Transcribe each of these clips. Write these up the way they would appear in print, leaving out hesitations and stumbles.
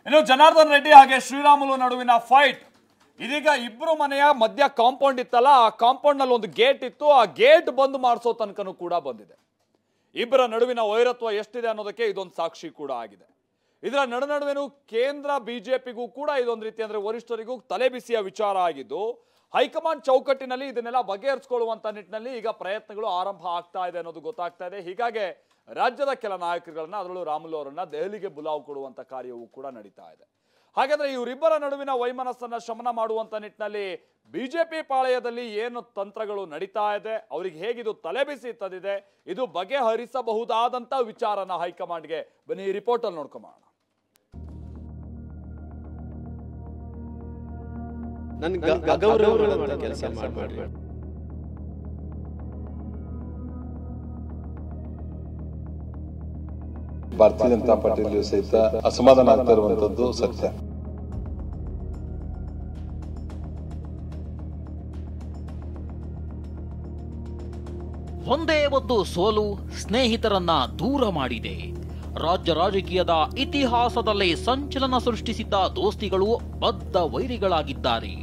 ಇನ್ನು ಜನಾರ್ದನ್ ರೆಡ್ಡಿ ಹಾಗೆ ಶ್ರೀರಾಮುಲು ನಡುವಿನ ಫೈಟ್ ಇದೀಗ ಇಬ್ರು ಮನೆಯ ಮಧ್ಯ ಕಾಂಪೌಂಡ್ ಇತ್ತಲ್ಲ, ಆ ಕಾಂಪೌಂಡ್ ನಲ್ಲಿ ಒಂದು ಗೇಟ್ ಇತ್ತು, ಆ ಗೇಟ್ ಬಂದ್ ಮಾಡಿಸೋ ತನಕನೂ ಕೂಡ ಬಂದಿದೆ. ಇಬ್ಬರ ನಡುವಿನ ವೈರತ್ವ ಎಷ್ಟಿದೆ ಅನ್ನೋದಕ್ಕೆ ಇದೊಂದು ಸಾಕ್ಷಿ ಕೂಡ ಆಗಿದೆ. ಇದರ ನಡುವೆನೂ ಕೇಂದ್ರ ಬಿಜೆಪಿಗೂ ಕೂಡ ಇದೊಂದು ರೀತಿ ಅಂದ್ರೆ ವರಿಷ್ಠರಿಗೂ ತಲೆಬಿಸಿಯ ವಿಚಾರ ಆಗಿದ್ದು, ಹೈಕಮಾಂಡ್ ಚೌಕಟ್ಟಿನಲ್ಲಿ ಇದನ್ನೆಲ್ಲ ಬಗೆಹರಿಸಿಕೊಳ್ಳುವಂತ ನಿಟ್ಟಿನಲ್ಲಿ ಈಗ ಪ್ರಯತ್ನಗಳು ಆರಂಭ ಆಗ್ತಾ ಇದೆ ಅನ್ನೋದು ಗೊತ್ತಾಗ್ತಾ ಇದೆ. ಹೀಗಾಗಿ ರಾಜ್ಯದ ಕೆಲ ನಾಯಕರುಗಳನ್ನ, ಅದರಲ್ಲೂ ರಾಮುಲು ಅವರನ್ನ ದೆಹಲಿಗೆ ಬುಲಾವ್ ಕೊಡುವಂತ ಕಾರ್ಯವೂ ಕೂಡ ನಡೀತಾ ಇದೆ. ಹಾಗಾದ್ರೆ ಇವರಿಬ್ಬರ ನಡುವಿನ ವೈಮನಸ್ಸನ್ನ ಶಮನ ಮಾಡುವಂತ ನಿಟ್ಟಿನಲ್ಲಿ ಬಿಜೆಪಿ ಪಾಳೆಯದಲ್ಲಿ ಏನು ತಂತ್ರಗಳು ನಡೀತಾ ಇದೆ, ಅವರಿಗೆ ಹೇಗಿದು ತಲೆಬಿಸಿ ತಂದಿದೆ, ಇದು ಬಗೆಹರಿಸಬಹುದಾದಂತ ವಿಚಾರನ ಹೈಕಮಾಂಡ್ಗೆ ಬನ್ನಿ ಈ ರಿಪೋರ್ಟ್ ಅಲ್ಲಿ ನೋಡ್ಕೊಂಬೋಣ. ಭಾರತೀಯ ಜನತಾ ಪಾರ್ಟಿಯಲ್ಲಿಯೂ ಸಹಿತ ಅಸಮಾಧಾನ ಆಗ್ತಾ ಇರುವಂತದ್ದು ಸತ್ಯ. ಒಂದೇ ಒಂದು ಸೋಲು ಸ್ನೇಹಿತರನ್ನ ದೂರ ಮಾಡಿದೆ. ರಾಜ್ಯ ರಾಜಕೀಯದ ಇತಿಹಾಸದಲ್ಲೇ ಸಂಚಲನ ಸೃಷ್ಟಿಸಿದ್ದ ದೋಸ್ತಿಗಳು ಬದ್ಧ ವೈರಿಗಳಾಗಿದ್ದಾರೆ.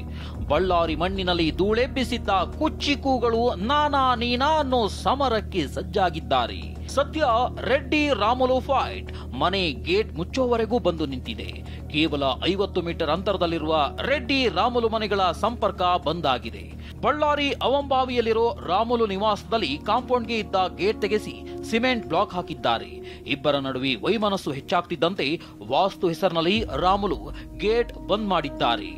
ಬಳ್ಳಾರಿ ಮಣ್ಣಿನಲ್ಲಿ ಧೂಳೆಬ್ಬಿಸಿದ್ದ ಕುಚ್ಚಿಕೂಗಳು ನಾನಾ ನೀನಾ ಅನ್ನೋ ಸಮರಕ್ಕೆ ಸಜ್ಜಾಗಿದ್ದಾರೆ. ಸದ್ಯ ರೆಡ್ಡಿ ರಾಮುಲು ಫೈಟ್ ಮನೆ ಗೇಟ್ ಮುಚ್ಚೋವರೆಗೂ ಬಂದು ನಿಂತಿದೆ. ಕೇವಲ 50 ಮೀಟರ್ ಅಂತರದಲ್ಲಿರುವ ರೆಡ್ಡಿ ರಾಮುಲು ಮನೆಗಳ ಸಂಪರ್ಕ ಬಂದ್ ಆಗಿದೆ. ಬಳ್ಳಾರಿ ಅವಂಬಾವಿಯಲ್ಲಿರೋ ರಾಮುಲು ನಿವಾಸದಲ್ಲಿ ಕಾಂಪೌಂಡ್ಗೆ ಇದ್ದ ಗೇಟ್ ತೆಗೆಸಿ ಸಿಮೆಂಟ್ ಬ್ಲಾಕ್ ಹಾಕಿದ್ದಾರೆ. ಇಬ್ಬರ ನಡುವೆ ವೈಮನಸ್ಸು ಹೆಚ್ಚಾಗ್ತಿದ್ದಂತೆ ವಾಸ್ತು ಹೆಸರಿನಲ್ಲಿ ರಾಮುಲು ಗೇಟ್ ಬಂದ್ ಮಾಡಿದ್ದಾರೆ.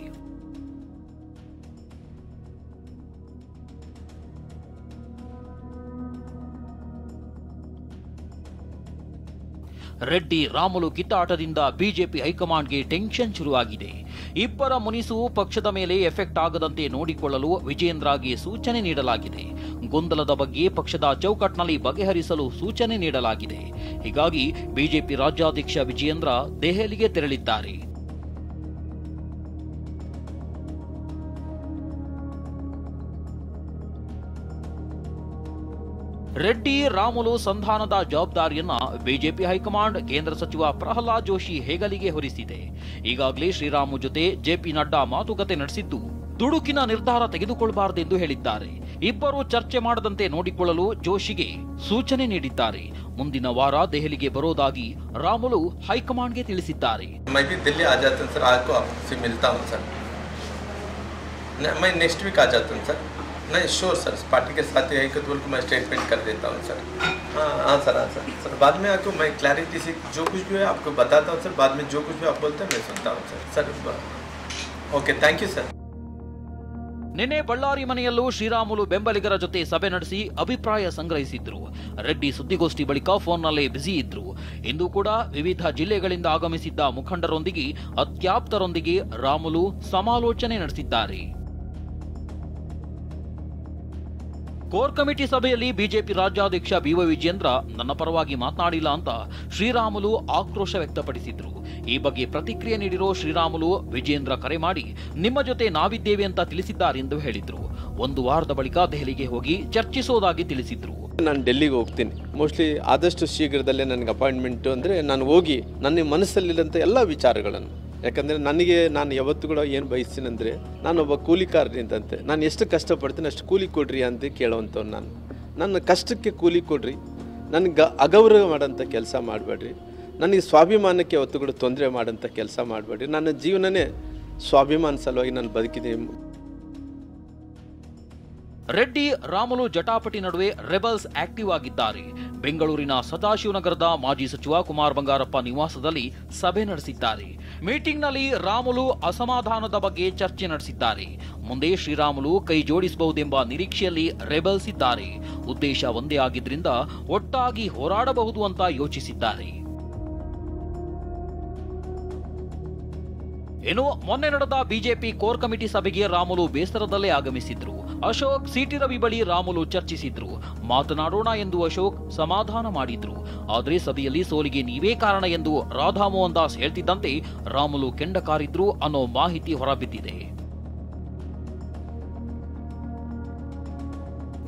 ರೆಡ್ಡಿ ರಾಮುಲು ಕಿತ್ತಾಟದಿಂದ ಬಿಜೆಪಿ ಹೈಕಮಾಂಡ್ಗೆ ಟೆನ್ಷನ್ ಶುರುವಾಗಿದೆ. ಇಬ್ಬರ ಮುನಿಸು ಪಕ್ಷದ ಮೇಲೆ ಎಫೆಕ್ಟ್ ಆಗದಂತೆ ನೋಡಿಕೊಳ್ಳಲು ವಿಜೇಂದ್ರಗೆ ಸೂಚನೆ ನೀಡಲಾಗಿದೆ. ಗೊಂದಲದ ಬಗ್ಗೆ ಪಕ್ಷದ ಚೌಕಟ್ಟಿನಲ್ಲಿ ಬಗೆಹರಿಸಲು ಸೂಚನೆ ನೀಡಲಾಗಿದೆ. ಹೀಗಾಗಿ ಬಿಜೆಪಿ ರಾಜ್ಯಾಧ್ಯಕ್ಷ ವಿಜೇಂದ್ರ ದೆಹಲಿಗೆ ತೆರಳಿದ್ದಾರೆ. ರೆಡ್ಡಿ ರಾಮುಲು ಸಂಧಾನದ ಜವಾಬ್ದಾರಿಯನ್ನ ಬಿಜೆಪಿ ಹೈಕಮಾಂಡ್ ಕೇಂದ್ರ ಸಚಿವ ಪ್ರಹ್ಲಾದ್ ಜೋಶಿ ಹೆಗಲಿಗೆ ಹೊರಿಸಿದೆ. ಈಗಾಗಲೇ ಶ್ರೀರಾಮು ಜೊತೆ ಜೆಪಿ ನಡ್ಡಾ ಮಾತುಕತೆ ನಡೆಸಿದ್ದು, ದುಡುಕಿನ ನಿರ್ಧಾರ ತೆಗೆದುಕೊಳ್ಳಬಾರದೆಂದು ಹೇಳಿದ್ದಾರೆ. ಇಬ್ಬರು ಚರ್ಚೆ ಮಾಡದಂತೆ ನೋಡಿಕೊಳ್ಳಲು ಜೋಶಿಗೆ ಸೂಚನೆ ನೀಡಿದ್ದಾರೆ. ಮುಂದಿನ ವಾರ ದೆಹಲಿಗೆ ಬರೋದಾಗಿ ರಾಮುಲು ಹೈಕಮಾಂಡ್ಗೆ ತಿಳಿಸಿದ್ದಾರೆ. नहीं श्योर सर, पार्टी के साथ यही कदम को मैं स्टेटमेंट कर देता हूँ सर. हाँ सर, सर बाद में आपको मैं क्लैरिटी से जो कुछ भी है आपको बताता हूँ सर. बाद में जो कुछ भी आप बोलते हैं मैं सुनता हूँ sir. Okay, thank you sir. ನಿನ್ನೆ ಬಳ್ಳಾರಿ ಮನೆಯಲ್ಲೂ ಶ್ರೀರಾಮುಲು ಬೆಂಬಲಿಗರ ಜೊತೆ ಸಭೆ ನಡೆಸಿ ಅಭಿಪ್ರಾಯ ಸಂಗ್ರಹಿಸಿದ್ರು. ರೆಡ್ಡಿ ಸುದ್ದಿಗೋಷ್ಠಿ ಬಳಿಕ ಫೋನ್ನಲ್ಲೇ ಬ್ಯುಸಿ ಇದ್ರು. ಇಂದು ಕೂಡ ವಿವಿಧ ಜಿಲ್ಲೆಗಳಿಂದ ಆಗಮಿಸಿದ್ದ ಮುಖಂಡರೊಂದಿಗೆ ಅತ್ಯಾಪ್ತರೊಂದಿಗೆ ರಾಮುಲು ಸಮಾಲೋಚನೆ ನಡೆಸಿದ್ದಾರೆ. ಕೋರ್ ಕಮಿಟಿ ಸಭೆಯಲ್ಲಿ ಬಿಜೆಪಿ ರಾಜ್ಯಾಧ್ಯಕ್ಷ ಬಿವೈ ವಿಜೇಂದ್ರ ನನ್ನ ಪರವಾಗಿ ಮಾತನಾಡಿಲ್ಲ ಅಂತ ಶ್ರೀರಾಮುಲು ಆಕ್ರೋಶ ವ್ಯಕ್ತಪಡಿಸಿದ್ರು. ಈ ಬಗ್ಗೆ ಪ್ರತಿಕ್ರಿಯೆ ನೀಡಿರೋ ಶ್ರೀರಾಮುಲು, ವಿಜೇಂದ್ರ ಕರೆ ಮಾಡಿ ನಿಮ್ಮ ಜೊತೆ ನಾವಿದ್ದೇವೆ ಅಂತ ತಿಳಿಸಿದ್ದಾರೆಂದು ಹೇಳಿದ್ರು. ಒಂದು ವಾರದ ಬಳಿಕ ದೆಹಲಿಗೆ ಹೋಗಿ ಚರ್ಚಿಸೋದಾಗಿ ತಿಳಿಸಿದ್ರು. ನಾನು ಡೆಲ್ಲಿಗೆ ಹೋಗ್ತೀನಿ, ಮೋಸ್ಟ್ಲಿ ಆದಷ್ಟು ಶೀಘ್ರದಲ್ಲೇ ನನಗೆ ಅಪಾಯಿಂಟ್ಮೆಂಟ್ ಅಂದರೆ ನಾನು ಹೋಗಿ ನನ್ನ ಮನಸ್ಸಲ್ಲಿರುವಂಥ ಎಲ್ಲ ವಿಚಾರಗಳನ್ನು, ಯಾಕಂದರೆ ನಾನು ಯಾವತ್ತೂ ಕೂಡ ಏನು ಬಯಸ್ತೀನಂದರೆ ನಾನೊಬ್ಬ ಕೂಲಿಕಾರನಿಂದಂತೆ ನಾನು ಎಷ್ಟು ಕಷ್ಟಪಡ್ತೀನಿ ಅಷ್ಟು ಕೂಲಿ ಕೊಡ್ರಿ ಅಂತ ಕೇಳೋವಂಥವ್ನು. ನನ್ನ ಕಷ್ಟಕ್ಕೆ ಕೂಲಿ ಕೊಡ್ರಿ, ನನಗೆ ಅಗೌರವ ಮಾಡೋಂಥ ಕೆಲಸ ಮಾಡಬೇಡ್ರಿ, ನನಗೆ ಸ್ವಾಭಿಮಾನಕ್ಕೆ ಯಾವತ್ತೂ ಕೂಡ ತೊಂದರೆ ಮಾಡೋಂಥ ಕೆಲಸ ಮಾಡಬೇಡ್ರಿ. ನನ್ನ ಜೀವನನೇ ಸ್ವಾಭಿಮಾನ ಸಲುವಾಗಿ ನಾನು ಬದುಕಿದ್ದೀನಿ. ರೆಡ್ಡಿ ರಾಮುಲು ಜಟಾಪಟಿ ನಡುವೆ ರೆಬಲ್ಸ್ ಆಕ್ಟಿವ್ ಆಗಿದ್ದಾರೆ. ಬೆಂಗಳೂರಿನ ಸದಾಶಿವನಗರದ ಮಾಜಿ ಸಚಿವ ಕುಮಾರ್ ಬಂಗಾರಪ್ಪ ನಿವಾಸದಲ್ಲಿ ಸಭೆ ನಡೆಸಿದ್ದಾರೆ. ಮೀಟಿಂಗ್ನಲ್ಲಿ ರಾಮುಲು ಅಸಮಾಧಾನದ ಬಗ್ಗೆ ಚರ್ಚೆ ನಡೆಸಿದ್ದಾರೆ. ಮುಂದೆ ಶ್ರೀರಾಮುಲು ಕೈ ಜೋಡಿಸಬಹುದೆಂಬ ನಿರೀಕ್ಷೆಯಲ್ಲಿ ರೆಬಲ್ಸ್ ಇದ್ದಾರೆ. ಉದ್ದೇಶ ಒಂದೇ ಆಗಿದ್ರಿಂದ ಒಟ್ಟಾಗಿ ಹೋರಾಡಬಹುದು ಅಂತ ಯೋಚಿಸಿದ್ದಾರೆ. ಇನ್ನು ಮೊನ್ನೆ ನಡೆದ ಬಿಜೆಪಿ ಕೋರ್ ಕಮಿಟಿ ಸಭೆಗೆ ರಾಮುಲು ಬೇಸರದಲ್ಲೇ ಆಗಮಿಸಿದ್ರು. ಅಶೋಕ್ ಸಿಟಿ ರವಿ ಬಳಿ ರಾಮುಲು ಚರ್ಚಿಸಿದ್ರು. ಮಾತನಾಡೋಣ ಎಂದು ಅಶೋಕ್ ಸಮಾಧಾನ ಮಾಡಿದ್ರು. ಆದರೆ ಸಭೆಯಲ್ಲಿ ಸೋಲಿಗೆ ನೀವೇ ಕಾರಣ ಎಂದು ರಾಧಾ ಮೋಹನ್ ದಾಸ್ ಹೇಳ್ತಿದ್ದಂತೆ ರಾಮುಲು ಕೆಂಡ ಕಾರಿದ್ರು ಅನ್ನೋ ಮಾಹಿತಿ ಹೊರಬಿದ್ದಿದೆ.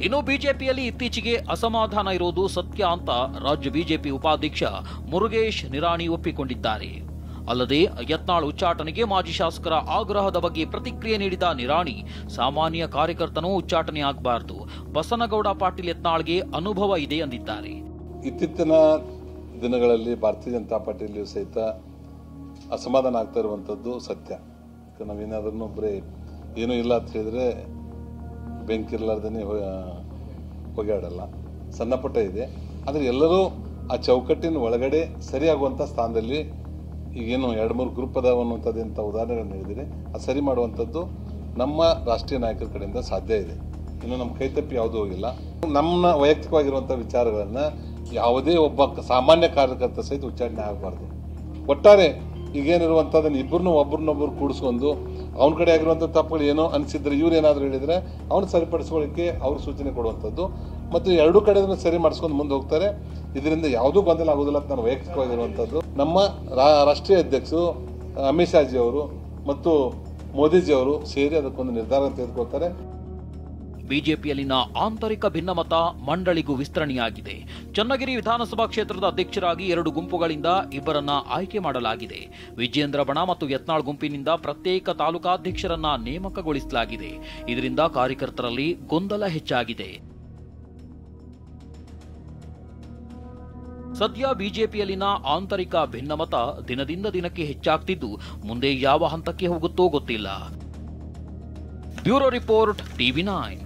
ಇನ್ನು ಬಿಜೆಪಿಯಲ್ಲಿ ಇತ್ತೀಚೆಗೆ ಅಸಮಾಧಾನ ಇರೋದು ಸತ್ಯ ಅಂತ ರಾಜ್ಯ ಬಿಜೆಪಿ ಉಪಾಧ್ಯಕ್ಷ ಮುರುಗೇಶ್ ನಿರಾಣಿ ಒಪ್ಪಿಕೊಂಡಿದ್ದಾರೆ. ಅಲ್ಲದೆ ಯತ್ನಾಳ್ ಉಚ್ಚಾಟನೆಗೆ ಮಾಜಿ ಶಾಸಕರ ಆಗ್ರಹದ ಬಗ್ಗೆ ಪ್ರತಿಕ್ರಿಯೆ ನೀಡಿದ ನಿರಾಣಿ, ಸಾಮಾನ್ಯ ಕಾರ್ಯಕರ್ತನೂ ಉಚ್ಚಾಟನೆ ಆಗಬಾರದು, ಬಸನಗೌಡ ಪಾಟೀಲ್ ಯತ್ನಾಳ್ಗೆ ಅನುಭವ ಇದೆ ಎಂದಿದ್ದಾರೆ. ಇತ್ತೀಚಿನ ದಿನಗಳಲ್ಲಿ ಭಾರತೀಯ ಜನತಾ ಪಾರ್ಟಿಯಲ್ಲಿಯೂ ಸಹಿತ ಅಸಮಾಧಾನ ಆಗ್ತಾ ಇರುವಂಥದ್ದು ಸತ್ಯ. ನಾವೇನಾದ್ರೂ ಒಬ್ಬರೇ ಏನೂ ಇಲ್ಲ ಅಂತ ಹೇಳಿದ್ರೆ ಬೆಂಕಿ ಇರಲಾರ್ದೇ ಹೊಗೆಯಾಡಲ್ಲ. ಸಣ್ಣ ಪುಟ್ಟ ಇದೆ, ಆದರೆ ಎಲ್ಲರೂ ಆ ಚೌಕಟ್ಟಿನ ಒಳಗಡೆ ಸರಿಯಾಗುವಂಥ ಸ್ಥಾನದಲ್ಲಿ ಈಗೇನು 2-3 ಗ್ರೂಪ್ ಅದಾವ ಅನ್ನುವಂಥದ್ದು ಉದಾಹರಣೆಗಳನ್ನು ಹೇಳಿದರೆ ಅದು ಸರಿ ಮಾಡುವಂಥದ್ದು ನಮ್ಮ ರಾಷ್ಟ್ರೀಯ ನಾಯಕರ ಕಡೆಯಿಂದ ಸಾಧ್ಯ ಇದೆ. ಇನ್ನು ನಮ್ಮ ಕೈ ತಪ್ಪಿ ಯಾವುದೂ ಹೋಗಿಲ್ಲ. ನಮ್ಮ ವೈಯಕ್ತಿಕವಾಗಿರುವಂಥ ವಿಚಾರಗಳನ್ನು ಯಾವುದೇ ಒಬ್ಬ ಸಾಮಾನ್ಯ ಕಾರ್ಯಕರ್ತ ಸಹಿತ ಉಚ್ಚಾಟನೆ ಆಗಬಾರ್ದು. ಒಟ್ಟಾರೆ ಈಗೇನಿರುವಂಥದ್ದನ್ನು ಒಬ್ಬರನ್ನೊಬ್ಬರು ಕೂಡಿಸ್ಕೊಂಡು ಅವನ ಕಡೆ ಆಗಿರುವಂಥ ತಪ್ಪುಗಳು ಏನೋ ಅನಿಸಿದ್ರೆ ಇವ್ರು ಏನಾದರೂ ಹೇಳಿದರೆ ಅವನು ಸರಿಪಡಿಸ್ಕೊಳ್ಳಿಕ್ಕೆ ಅವ್ರ ಸೂಚನೆ ಕೊಡುವಂಥದ್ದು ಮತ್ತು ಎರಡೂ ಕಡೆಯನ್ನು ಸರಿ ಮಾಡಿಸ್ಕೊಂಡು ಮುಂದೆ ಹೋಗ್ತಾರೆ. ಇದರಿಂದ ಯಾವುದೂ ಗೊಂದಲ ಆಗೋದಿಲ್ಲ ಅಂತ ನಾನು ವೈಯಕ್ತಿಕವಾಗಿರುವಂಥದ್ದು. ನಮ್ಮ ರಾಷ್ಟ್ರೀಯ ಅಧ್ಯಕ್ಷರು ಅಮಿತ್ ಶಾಜಿ ಅವರು ಮತ್ತು ಮೋದಿಜಿಯವರು ಸೇರಿ ಅದಕ್ಕೊಂದು ನಿರ್ಧಾರ ತೆಗೆದುಕೊಳ್ತಾರೆ. ಬಿಜೆಪಿಯಲ್ಲಿನ ಆಂತರಿಕ ಭಿನ್ನಮತ ಮಂಡಳಿಗೂ ವಿಸ್ತರಣೆಯಾಗಿದೆ. ಚನ್ನಗಿರಿ ವಿಧಾನಸಭಾ ಕ್ಷೇತ್ರದ ಅಧ್ಯಕ್ಷರಾಗಿ 2 ಗುಂಪುಗಳಿಂದ ಇಬ್ಬರನ್ನ ಆಯ್ಕೆ ಮಾಡಲಾಗಿದೆ. ವಿಜೇಂದ್ರ ಬಣ ಮತ್ತು ಯತ್ನಾಳ್ ಗುಂಪಿನಿಂದ ಪ್ರತ್ಯೇಕ ತಾಲೂಕಾಧ್ಯಕ್ಷರನ್ನ ನೇಮಕಗೊಳಿಸಲಾಗಿದೆ. ಇದರಿಂದ ಕಾರ್ಯಕರ್ತರಲ್ಲಿ ಗೊಂದಲ ಹೆಚ್ಚಾಗಿದೆ. ಸದ್ಯ ಬಿಜೆಪಿಯಲ್ಲಿನ ಆಂತರಿಕ ಭಿನ್ನಮತ ದಿನದಿಂದ ದಿನಕ್ಕೆ ಹೆಚ್ಚಾಗ್ತಿದ್ದು ಮುಂದೆ ಯಾವ ಹಂತಕ್ಕೆ ಹೋಗುತ್ತೋ ಗೊತ್ತಿಲ್ಲ. Bureau report, TV9.